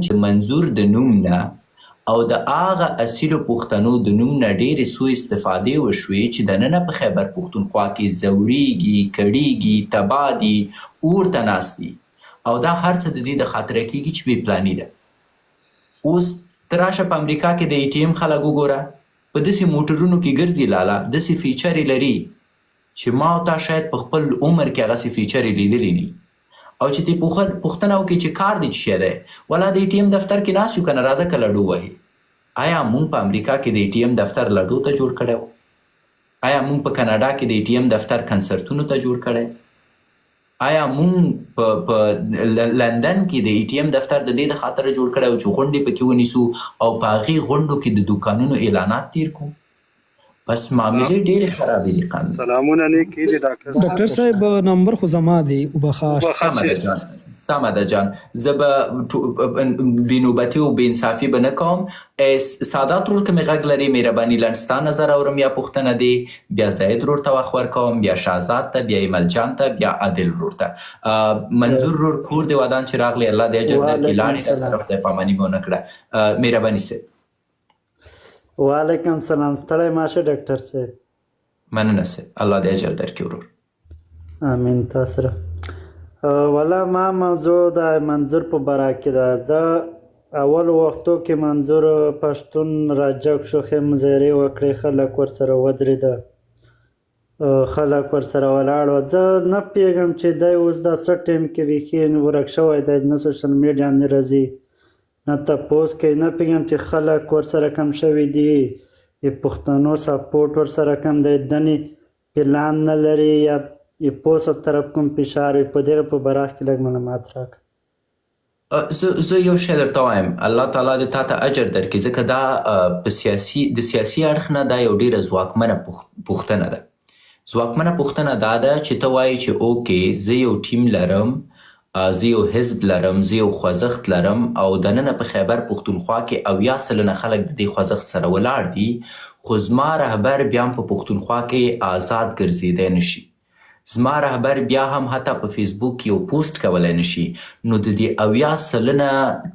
چې منظور د نوم نه او د هغه اصیلو پښتنو د نوم نه ډېرې سوء استفادې وشوې چې دننه په خیبر پښتونخوا کې ځوریږي، کړیږي، تباه دي، اور ته ناست دي او دا هر څه د دې د خاطره کیږي چې بې پلاني ده. اوس ته راشه په امریکا کې د ATM خلک وګوره، په داسې موټرونو کې ګرځي لاله، داسې فیچرې لري چې ما او تا شاید په خپل عمر کې هغسې فیچرې لیدلي نه او چې دې پوښتنه وکړي چې کار دې څه شی دی، والا د ATM دفتر کې ناست یو که نه، راځه که لډو وهي. آیا موږ په امریکا کې د ATM دفتر لډو ته جوړ کړی و؟ آیا موږ په کاناډا کې د ATM دفتر کنسرتونو ته جوړ کړی؟ آیا موږ په لندن کې د ATM دفتر د دې د خاطره جوړ کړی و چې غونډې پکې ونیسو او په هغې غونډو کې د دوکانونو اعلانات تیر کړو؟ بس معاملې ډېرې خرابې دي قانون. سلامونه نیکې دي ډاکټر صاحب نمبر خو زما دی وبخښه. سمه ده جان، سمه ده جان، زه به بېنوبتي او بېانصافي به نه کوم. سادات ورور که مې غږ لري مهرباني لنډ ستا نظر اورم یا پوښتنه دی، بیا زید ورور ته وخت ورکوم، بیا شهزاد ته، بیا ایمل جان ته، بیا عادل ورور ته. منظور ورور کور دې ودان چې راغلی، الله دې اجر درکړي، لاړې را سره خدای پاماني به ونه کړه. مهرباني صاحب. وعلیکم سلام، ستړی ماشه ډاکټر صاحب. مننه صاحب، الله دې اجر درکړي ورور. امین. تاسو سره والا ما موضوع د منظور په باره کې ده. زه اول وختو کې منظور پښتون راجګ شو، ښې مظاهرې وکړې، خلک ورسره ودرېده، خلک ورسره ولاړ وه. زه نه پوهېږم چې دی اوس دا څه ټایم کې بیخي ورک شوی دی، نه سوشل میډیا نه راځي نه تپوس کوي، نه پوهېږم چې خلک ورسره کم شوي دي، پښتنو سپورټ ورسره کم دی، دنې پلان نه لري یا پوسټ طرف کوم فشار وي. په دغه په باره کې لږ معلومات راکړه. زه یو شی درته وایم، الله تعالی دې تا ته اجر درکړي، ځکه دا د سیاسي اړخ نه دا یو ډېره ځواکمنه پوښتنه ده. ځواکمنه پوښتنه دا ده چې ته وایې چې اوکې زه یو ټیم لرم، زه یو حزب لرم، زه یو خوځښت لرم او دننه په خیبر پښتونخوا کې 80 سلنه خلک د دې خوځښت سره ولاړ دي، خو زما رهبر بیا هم په پښتونخوا کې آزاد ګرځېدی نشي، زما رهبر بیا هم حتی په فیسبوک کې یو پوسټ کولی نشي. نو د دې 80 سلنه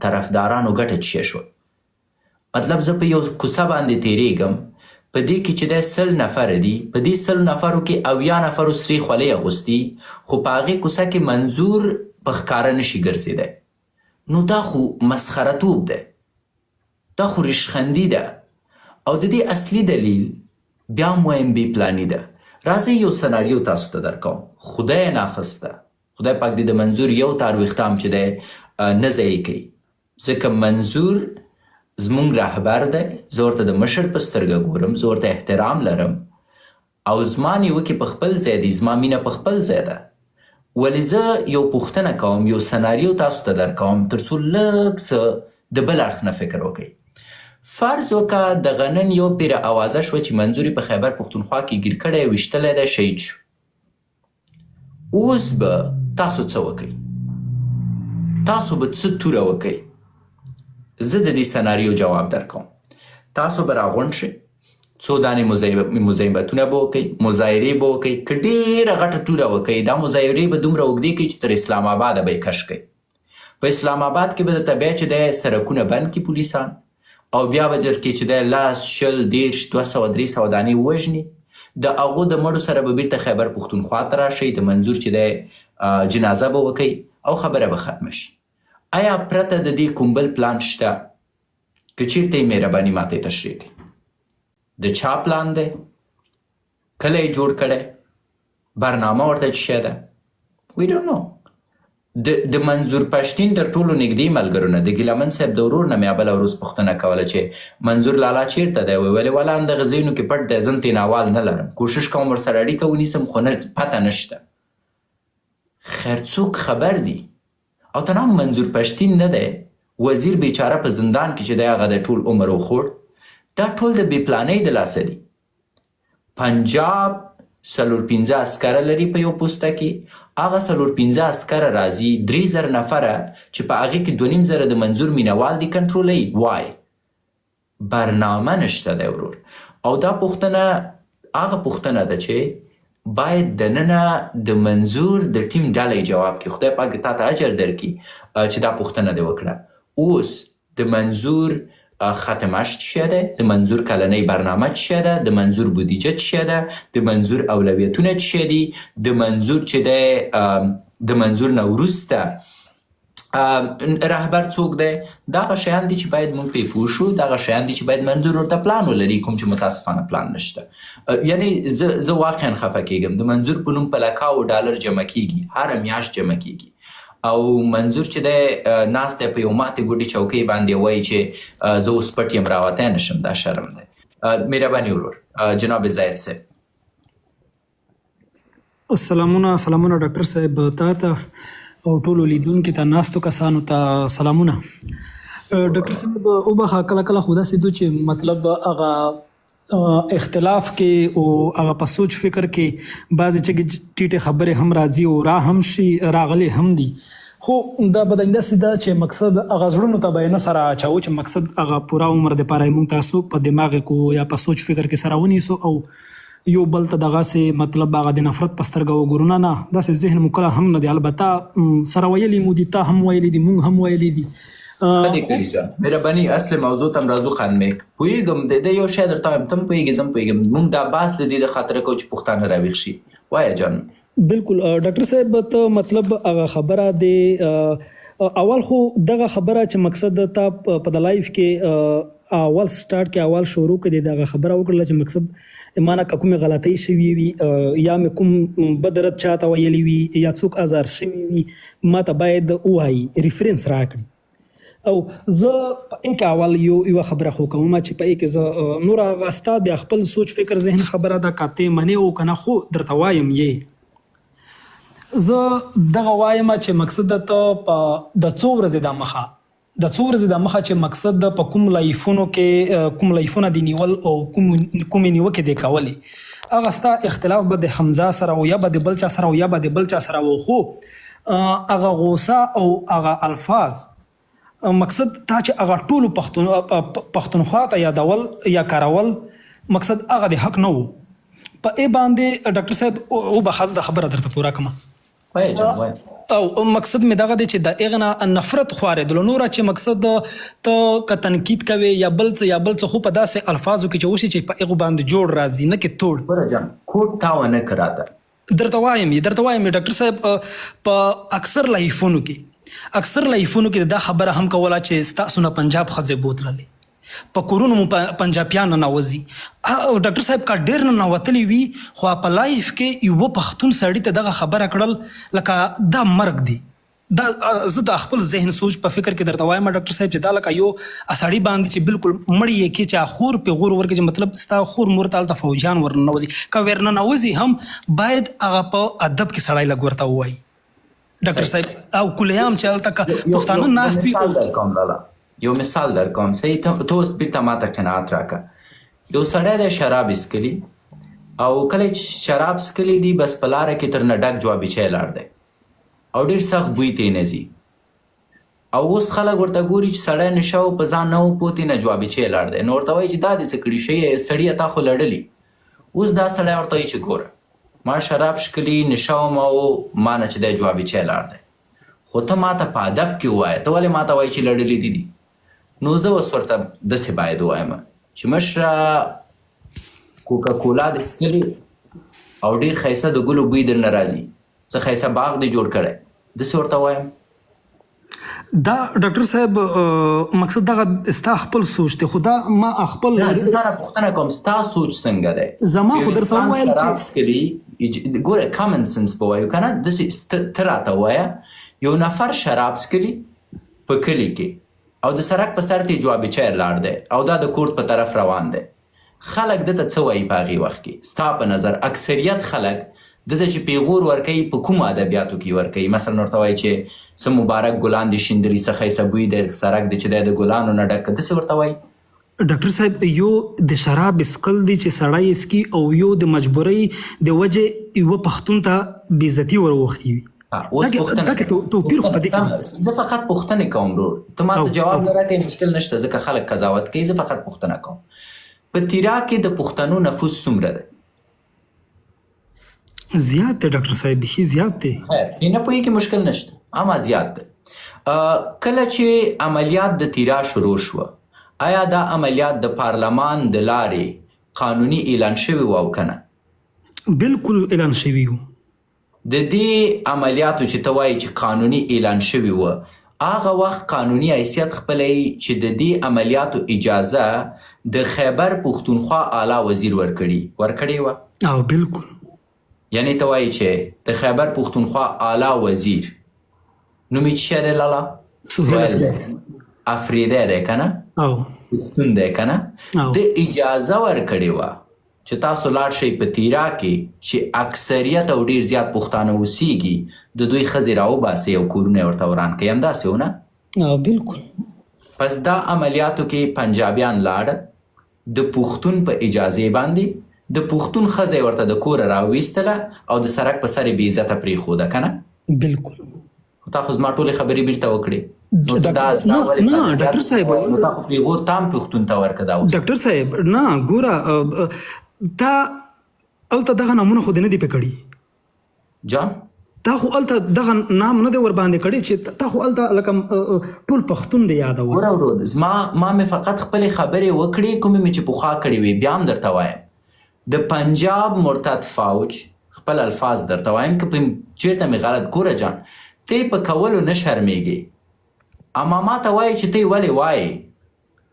طرفدارانو ګټه څه شوه؟ مطلب زه په یو کوڅه باندې تیریږم، په دې کې چې دی 100 نفره دي، په دې 100 نفرو کې 80 نفرو سرې خولۍ اغوستي، خو په هغې کوڅه کې منظور په ښکاره نشي ګرځېدی. نو دا خو مسخرهتوب دی، دا خو ریشخندي ده او د دې اصلي دلیل بیا هم وایم بې پلاني ده. راځئ یو سناریو تاسو ته درکوم، خدای ناخسته خدای پاک دې د منظور یو تار ویښتام چې دی نه ضایع کوي، ځکه منظور زموږ رهبر دی، زه ورته د مشر په سترګه ګورم، زه ورته احترام لرم او زما نیوکې په خپل ځای دي، زما مینه په خپل ځای ده. ولې زه یو پوښتنه کوم، یو سناریو تاسو ته درکوم تر څو لږ څه د بل اړخ نه فکر وکړئ. فرض وکړه دغه نن یو پیره اوازه شوه چې منظور په خیبر پښتونخوا کې ګیر کړی، ویشتلی دی، شهید شو. اوس به تاسو څه وکئ؟ تاسو به څه توره وکئ؟ زه د دې سناریو جواب درکوم. تاسو به راغونډ شئ، څو دانې مزاحمتونه به وکئ، مظاهرې به وکئ، که ډېره غټه توره وکئ، دا مظاهرې به دومره اوږدې کړئ چې تر اسلام آباده به یې کش کړئ. په اسلام آباد کې به درته بیا چې دی سړکونه بند کړي پولیسان او بیا به درکړي چې دی 10 20 30 200 300 دانې ووژني. د هغو د مړو سره به بیرته خیبر پښتونخوا ته راشئ، د منظور چې دی جنازه به وکئ او خبره به ختمه شي. آیا پرته د دې کوم بل پلان شته؟ که چیرته یې مهرباني ماته یې تشریح کړئ. د چا پلان دی؟ کله یې جوړ کړی؟ برنامه ورته څه شی ده؟ وی ډونټ نو. د منظور پښتین تر ټولو نږدې ملګرو نه، د ګیلمن صاحب د ورور نه مې بله ورځ پوښتنه کوله چې منظور لالا چیرته دی؟ ویلې والا همدغه ځایونو کې پټ دی، زه هم تیناوال نه لرم، کوشش کوم ورسره اړیکه ونیسم خو نه پته نشته. خیر څوک خبر دي؟ او تنها منظور پښتین نه دی، وزیر بیچاره په زندان کې چې دی هغه د ټول عمر وخوړ. دا ټول د بې پلانۍ د لاسه دي. پنجاب 4-5 عسکره لري په یو پوسته کې، هغه 4-5 عسکره راځي 3000 نفره چې په هغې کې 2500 د منظور مینوال دي کنټرولوي. وای برنامه نشته دی ورور. او دا پوښتنه هغه پوښتنه ده چې باید دننه د منظور د ټیم ډله جواب کړي. خدای پاک تا ته اجر درکړي چې دا پوښتنه دې وکړه. اوس د منظور ختمش چیه ده، د منظور کلنۍ برنامه چیه ده، د منظور بودیجه چیه ده، د منظور اولویتونه چیه دي، د منظور چې ده د منظور نه وروسته رهبر څوک دی. دغه شیان دي چې باید موږ پرې پوه شو، دغه شیان دي چې باید منظور ورته پلان ولري، کوم چې متاسفانه پلان نشته. یعنی زه واقعا خفه کیږم. د منظور په نوم په لکاو ډالر جمع کیږي، هره میاشت جمع کیږي، او منظور چې دی ناست دی په یو ماتې ګوډې چوکۍ باندې وایي چې زه اوس پټ یم راوتی نشم. دا شرم دی. مهرباني ورور جناب زاید صاحب. سلامونه ډاکټر صاحب تا ته او ټولو لیدونکو ته، ناستو کسانو ته سلامونه. ډاکټر صاحب وبخښه کله کله خو داسې دو چې مطلب هغه اختلاف کې او هغه په سوچ فکر کې بعضې ټیټې خبرې هم راځي او هم شي راغلي هم دي، خو دا بدن داسې ده چې مقصد هغه زړونو ته به یې نه سره اچوو چې مقصد هغه پوره عمر دپاره یې مونږ تاسو په دماغ کو یا په سوچ فکر کې سره ونیسو او یو بل ته دغسې مطلب هغه د نفرت په سترګه وګورو. نه داسې ذهن مو کله هم نه دی. البته سره ویلي مو دي، تا هم ویلي دي، مونږ هم ویلي دي. خدي کړي جان مهرباني اصل موضوع تم راځو خانمې پوهېږم د یو شی درته وایم، ته هم پوهېږې زه هم پوهېږم. مونږ دا بحث د دې د خاطره کوو چې پښتانه راویښ شي. وایه جان. بالکل ډاکټر صاحب ته مطلب هغه خبره دی. اول خو دغه خبره چې مقصد تا په د لایف کې اول سٹارټ کې اول شروع کې دغه خبره وکړله چې مقصد مانه کومه غلطۍ شوي وي یا مې کوم بدرت چاته ویلی وي یا څوک ازار شوي وي، ما ته باید ووایي، ریفرنس راکړي. او زه په کې اول یو خبره خو کوم چې په کې زه نور هغه ستا د خپل سوچ فکر ذهن خبره ده کاته منې او کنه، خو درته وایم یې زه دغه وایم چې مقصد ته په د څو ورځې د مخه چې مقصد د په کوم لایفونو کې کوم لایفونه دی نیول او کوم نیوکې دی کولې، هغه ستا اختلاف به د حمزه سره او یا به د بل چا سره او یا به د بل چا سره و، خو هغه غوسه او هغه الفاظ مقصد تا چې هغه ټولو پښتونخوا ته یادول یا کارول مقصد هغه د حق نه و. په ای باندې ډاکټر صاحب وبخښه د خبره درته پوره کړم. او مقصد مې دغه دی چې د هغه نه نفرت خوارېدلو نوره چې مقصد ته که تنقید کوي یا بل څه خو په داسې الفاظو کې چې وشي چې په هغو باندې جوړ راځي نه کې توړ. کوټ تا ونه کراته درته وایم ډاکټر صاحب په اکثر لایفونو کې دا خبره هم کوله چې ستاسو نه پنجاب ښځې بوتللې، په کورونو مو پنجابیان ننوځي. ډاکټر صاحب کا ډېر ننوتلی وي، خو په لایف کې یوه پښتون سړي ته دغه خبره کړل لکه دا مرګ دی. دا زه د خپل ذهن سوچ په فکر کې درته وایم ډاکټر صاحب چې دا لکه یو سړي باندې چې بالکل مړی یې کې چې خور په غور ورکړي چې مطلب ستا خور مور ته هلته فوجیان ورننوځي، که ورننوځي هم باید هغه په ادب کې سړی لږ ورته ووایي ډاکټر صاحب. او کلیام چې هلته پښتانه ناست وي. یو مثال در کوم صحیح ته اوس بیرته ماته قناعت راکړه. یو سړی دی شراب اسکلي او کله چې شراب څکلی دي بس په لاره کې تر نه ډک جوابیچی لاړ دی او ډېر سخت بوی ترې نه ځي، او اوس خلک ورته ګوري چې سړی نشه و په ځان نه و پوتې نه جوابیچی لاړ دی، نو ورته وایي چې دا دې څه کړي سړیه تا خو لړلي. اوس دا سړی ورته وایي چې ګوره ما شراب څکلي نشه وم او ما نه چې دی جوابیچی لاړ دی، خو ته ما ته په ادب کې ووایه، ته ولې ما ته وایي چې لړلي دي. نو زه اوس ورته داسې باید ووایم چې مشره کوکا کولا دې څکلي او ډېر ښایسته د ګلو بوی درنه راځي، څه ښایسته باغ دې جوړ کړی، داسې ورته وایم. دا ډاکټر صاحب مقصد دغه ستا خپل سوچ دی، خو دا ما خپل زه تا نه پوښتنه کوم ستا سوچ څنګه دی؟ زما خو درته وویل چې ګوره کامن سنس به وایو که نه، داسې ته راته ووایه یو نفر شراب څکلي په کلي کې او د سړک په سر ته یې جوابیچی لاړ دی او دا د کورت په طرف روان دی، خلک دته څه وایي په هغې وخت کې؟ ستا په نظر اکثریت خلک دته چې پیغور ورکوي په کومو ادبیاتو کې ورکوي؟ مثلا ورته وایي چې څه مبارک ګلان دې شیندلي، څه ښایسته بوی دی، سړک دی چې دی د ګلانو نه ډک، داسې ورته وایي؟ ډاکټر صاحب یو د شراب اسکل دی چې سړی اسکي او یو د مجبورۍ د وجې یوه پښتون ته بېعزتي ور اوښتې وي. توپیر خو په دې زه فقط پوښتنې کوم ورور، ته ما ته جواب نه راکوې مشکل نشته ځکه خلک قضاوت کوي، زه فقط پوښتنه کوم. په تیرا کې د پښتنو نفوس څومره دی؟ زیات دی ډاکټر صاحب، بیخي زیات دی. خیر نه پوهېږي مشکل نشته، اما زیات دی. کله چې عملیات د تیرا شروع شوه آیا دا عملیات د پارلمان د لارې قانوني اعلان شوي و او کنه؟ بالکل اعلان شوی و. د دې عملیاتو چې ته وایي چې قانوني اعلان شوي و هغه وخت قانوني حیثیت خپلی چې د دې عملیاتو اجازه د خیبر پښتونخوا اعلی وزیر ورکړې وه. او بالکل یعنی ته وایي چې د خیبر پښتونخوا اعلی وزیر نوم یې څه دی لالا؟ سهیل افریدی دی که نه؟ او پښتون دی که نه؟ د اجازه ورکړې وه چې تاسو لاړ شئ په تیرا کې چې اکثریت او ډیر زیات پښتانه اوسیږي د دوی ښځې راوباسئ او کورونه یې ورته وران کوي، همداسې و نه؟ او بالکل. پس دا عملیاتو کې پنجابیان لاړه د پښتون په اجازې باندې د پښتون ښځه یې ورته د کوره راویستله او د سړک په سر یې بې عزته پرېښوده که نه؟ بالکل. خو تا خو زما ټولې خبرې بیرته وکړې. نه ډاکټر صاحب نو تا خو پرېښود تا هم پښتون ته ورکړه. دا اوس ډاکټر صاحب نه ګوره تا الته دغه نامونه خو دې نه دي پې کړي جان؟ تا خو الته دغه نام نه دی ور باندې کړی چې تا خو الته لکه ټول پښتون دی یادول. ګوره ورور ما مې فقط خپلې خبرې وکړې کومې مې چې پخوا کړې وي. بیا هم درته وایم د پنجاب مرتد فوج خپل الفاظ درته وایم که چېرته مې غلط ګوره جان ته یې په کولو نه شرمېږې اما ما ته وایي چې ته یې ولې وایې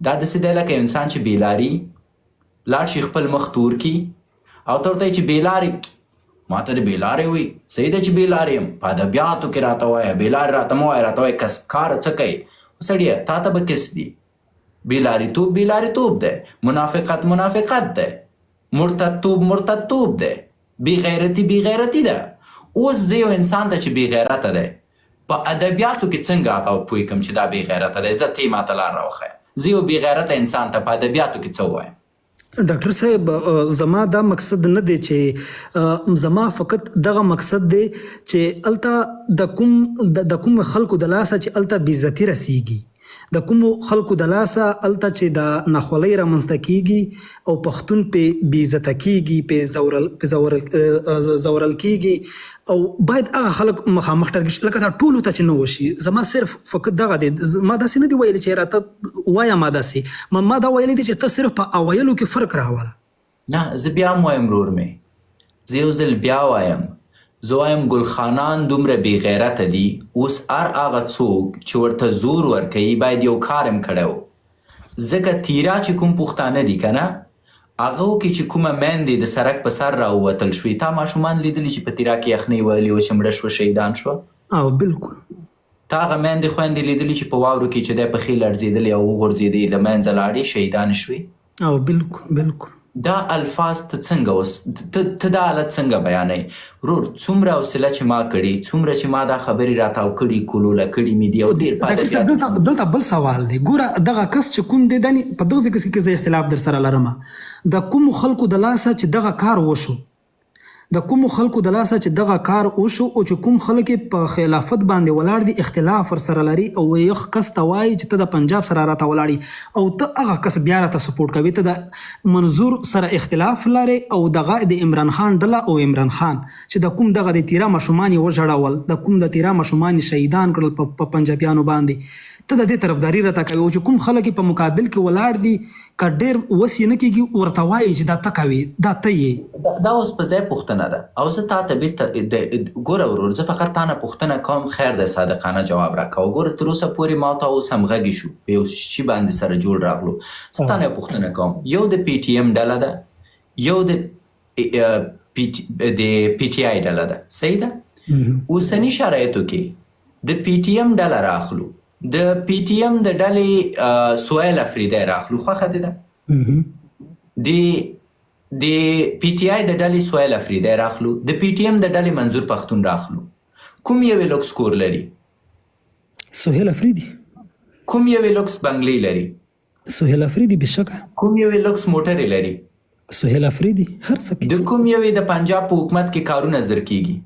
دا داسې دی لکه انسان چې بېلاري لاړ شي خپل مخ تور کی او ته ورته چې بېلارې ما ته د بېلارې وي صحیح ده چې بېلارې یم په ادبیاتو کې راته وایه بېلارې راته مه وایه راته وایه کسب کاره څه کوې سړیه تا ته به کس دي بېلاریتوب بېلاریتوب دی منافقت منافقت دی مرتدتوب دی بېغیرتي بېغیرتي ده. اوس زه یو انسان ته چې بېغیرته دی په ادبیاتو کې څنګه هغه پوه کړم چې دا بېغیرته دی زه ته یې ما ته لار راوښیه زه یو بېغیرته انسان ته په ادبیاتو کې څه ووایم؟ ډاکټر صاحب زما دا مقصد نه دی چې زما فقط دغه مقصد دی چې الته د کوم خلکو د لاسه چې الته بې عزتي رسیږي د کوم خلکو د لاسه الته چې د ناخوالۍ رامنځته کیږي او پښتون په بې عزته کیږي په زورل کیږي او باید هغه خلک مخامخ ټرګ لکه دا ټولو ته چې نه وشي. زما صرف فقط دغه دی ما داسې نه دی ویلي چې راته وایه ما داسې ما دا ویلی دی چې ته صرف په اویلو کې فرق راوله. نه زه بیا هم وایم ورور مې زه یو ځل بیا وایم زه وایم ګلخانان دومره بې غیرته دي اوس هر هغه څوک چې ورته زور ورکوي باید یو کار هم کړی و ځکه تیرا چې کوم پښتانه دي که نه هغو کې چې کومه میندې د سړک په سر راووتل شوې تا ماشومان لیدلي چې په تیرا کې یخنۍ وهلې وه چې مړه شوه شهیدان شوه؟ او بالکل. تا هغه میندې خویندې لیدلي چې په واورو کې چې دی پښې لړزېدلې او وغورځېدې له منځه لاړې شهیدانې شوې؟ او بالکل بالکل. دا الفاظ ته څنګه ته دا حالت څنګه بیانوي ورور؟ څومره حوصله چې ما کړي څومره چې ما دا خبرې راتاو کړي کولوله کړي مې دي او ډېر ډاکټر صاحب دلته بل سوال دی ګوره دغه کس چې کوم دی په دغه ځای کې زه اختلاف در سره لرم د کومو خلکو د لاسه چې دغه کار وشو د کومو خلکو د لاسه چې دغه کار وشو او چې کوم خلک په خلافت باندې ولاړ دي اختلاف ورسره لري او یو کس ته وایي چې ته د پنجاب سره راته ولاړې او ته هغه کس بیا راته سپورټ کوي ته د منظور سره اختلاف لري او دغه د عمران خان ډله او عمران خان چې د کوم دغه د تیرا ماشومان یې وژړول د کوم د تیرا ماشومان شهیدان کړل په پنجابیانو باندې ته د دې طرفداري راته کوي او چې کوم خلک په مقابل کې ولاړ دي که ډېر وس یې نه کېږي ورته وایي چې دا ته کوي دا ته یې دا اوس په ځای پوښتنه ده او زه تا ته بیرته ګوره ورور زه فقط تا نه پوښتنه کوم خیر دی صادقانه جواب راکوه ګوره تر اوسه پورې ما ته اوس همغږي شو په یو شي باندې سره جوړ راغلو زه تا نه پوښتنه کوم یو د پی ټي ایم ډله ده یو د پی ټي آی ډله ده صحیح ده اوسني شرایطو کې د پی ټي ایم ډله راخلو د پی ټي ایم د ډلې سهیل افریدی راخلو خوښه دې ده د پی ټي آی د ډلې سهیل افریدی راخلو د پی ټي ایم د ډلې منظور پښتون راخلو کوم یوې لوکس کور لري؟ سهیل افریدی. کوم یوې لوکس بنگلې لري؟ سهیل افریدی بشکه. کوم یوې لوکس موټرې لري؟ سهیل افریدی. هر څه د کوم یوې د پنجاب په حکومت کې کارونه زر کیږي؟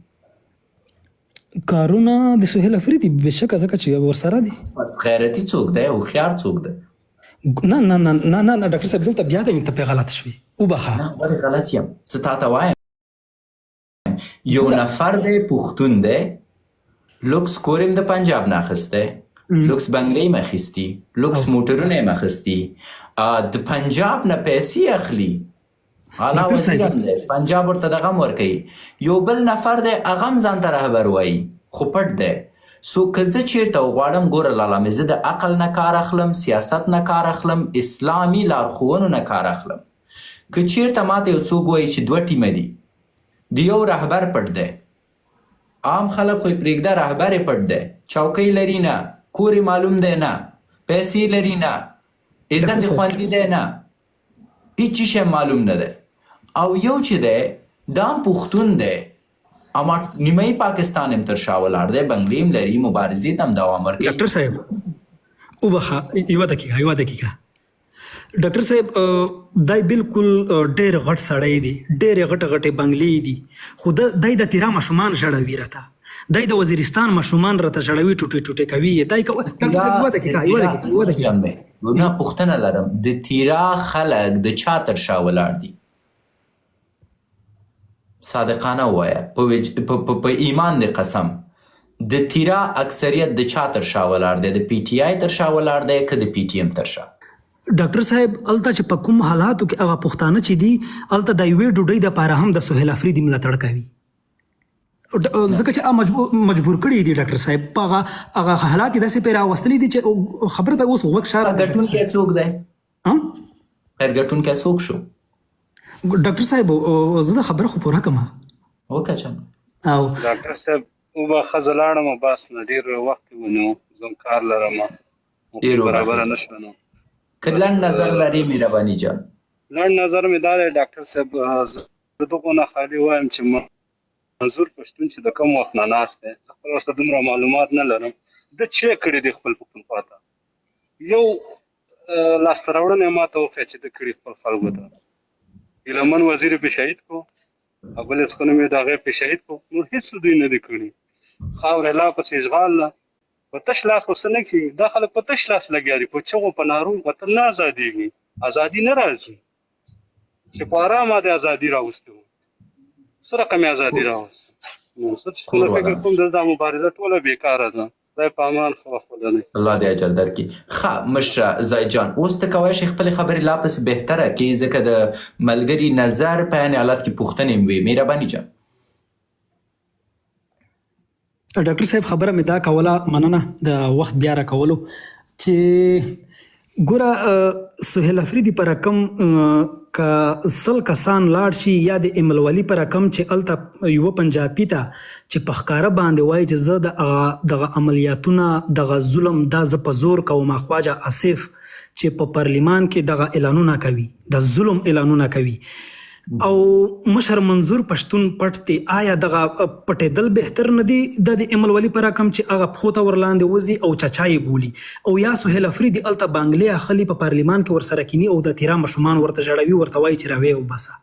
کارونه د سهیل افریدی بشکه ځکه چې ورسره دي. بس غیرتي څوک دی هوښیار څوک دی؟ نه نه نه نه نه ډاکټر صاحب دلته بیا د ته په غلط شوي وبخه. نه ولې غلط یم زه تا ته وایم یو نفر دی پښتون دی لوکس کور د پنجاب نه اخیستی لوکس بنګلې یې اخیستي، لوکس موټرونه یې اخیستي، د پنجاب نه پیسې اخلي، اعلی وزیر هم دی، پنجاب ورته دغه هم ورکوي. یو بل نفر دی هغه هم ځان ته رهبر وایي خو پټ دی. سو که زه چیرته وغواړم ګوره لالا مې زه د عقل نه کار اخلم، سیاست نه کار اخلم، اسلامي لارښوونو نه کار اخلم. که چیرته ماته یو څوک وایي چې 2 ټیمه دي، د یو رهبر پټ دی، عام خلک خو یې پرېږده رهبر یې پټ دی، چوکۍ لري نه، کور یې معلوم دی نه، پیسې لري نه، عزت یې خوندي دی نه، هیڅ شی معلوم نه دی. او یو چې دی دا هم پښتون دی، اما نیمه پاکستان هم تر شا ولاړ دی، بنګلې هم لري، مبارزې ته هم دوام ورکوي. ډاکټر صاحب وبخه یوه دقیقه ډاکټر صاحب دای بالکل ډېر غټ سړی دی، ډېرې غټې بنګلې دي، خو دای د تیرا ماشومان ژړوي راته، دای د وزیرستان ماشومان راته ژړوي، ټوټې کوي دای. ډاکټر صاحب یوه دقیقه نه پوښتنه لرم، د تیرا خلک د چا تر شا ولاړ دي؟ صادقانه ووایه، په ایمان د قسم، د تیرا اکثریت د چا تر شا ولاړ دی؟ د پی ټی آی تر شا ولاړ دی که د پی ټی ایم تر شا؟ ډاکټر صاحب هلته چې په کوم حالاتو کې هغه پښتانه چې دي هلته د یوې ډوډۍ دپاره هم د سهیل افریدي ملاتړ کوي، ځکه چې مجبور کړي دي ډاکټر صاحب په هغه حالات کې داسې پرې راوستلي دي چې خبره ته اوس غوږ شاره. ګټونکی څوک دی؟ خیر ګټونکی څوک شو؟ ډاکټر صاحب زه د خبره خو پوره کړم. وکړه چم. او ډاکټر صاحب وبخه زه لاړم بس نه ډېر وخت ونیو، زه کار لرم برابره نه شوم. که لنډ نظر لري مهرباني جان. لنډ نظر مې دا دی ډاکټر صاحب، زه دغو نه خالي وایم چې منظور پښتون چې د کوم وخت نه ناست دی، خپل ورته دومره معلومات نه لرم، ده چې کړي دي خپل پښتونخوا ته. یو لاسته راوړنه یې ماته وښیه چې ده کړي خپل خلکو ته. ګیلمن وزیر یې پې شهید کړو، ابل اسخونه مې د هغې پې شهید کړو، نور هېڅ دوی نه دي کړي. خاوره لا پسې اشغال ده، په تش لاس خو څه نه کېږي، دا خلک په تش لاس لګیا دي، په چغو په نارو وطن نه ازادېږي، ازادي نه راځي. چې په ارامه د ازادي راوستې وو، څه رقم یې ازادي راوستې؟ نو زه چې فکر کوم دا مبارزه ټوله بېکاره ده. خدای په امان ښه وخت ولرئ. الله دې اجر درکړي. ښه مشره زاید جان، اوس ته کولی شې خپلې خبرې لا پسې بهتره کړي، ځکه د ملګري نظر په یعنې حالت کې پوښتنې وي. مهرباني جان. ډاکټر صاحب خبره مې دا کوله، مننه د وخت بیا راکولو، چې ګوره سهیل افریدي په رقم که 100 کسان لاړ شي یا د ایملولي په رقم چې هلته یوه پنجابي ته چې په ښکاره باندې وایي چې زه دغه عملیاتونه دغه ظلم دا زه په زور کوم، خواجه آصف چې په پارلیمان کې دغه اعلانونه کوي، د ظلم اعلانونه کوي، او مشر منظور پښتون پټ دی، آیا دغه پټېدل بهتر نه دی د ایملولي په رقم چې هغه پښو ته ورلاندې وځي او چچا یې بولي، او یا سهیل افریدي هلته بانګلې اخلي په پارلیمان کې ورسره کینی او د تیرا ماشومان ورته ژړوي، ورته وایي چې راویې وباسه.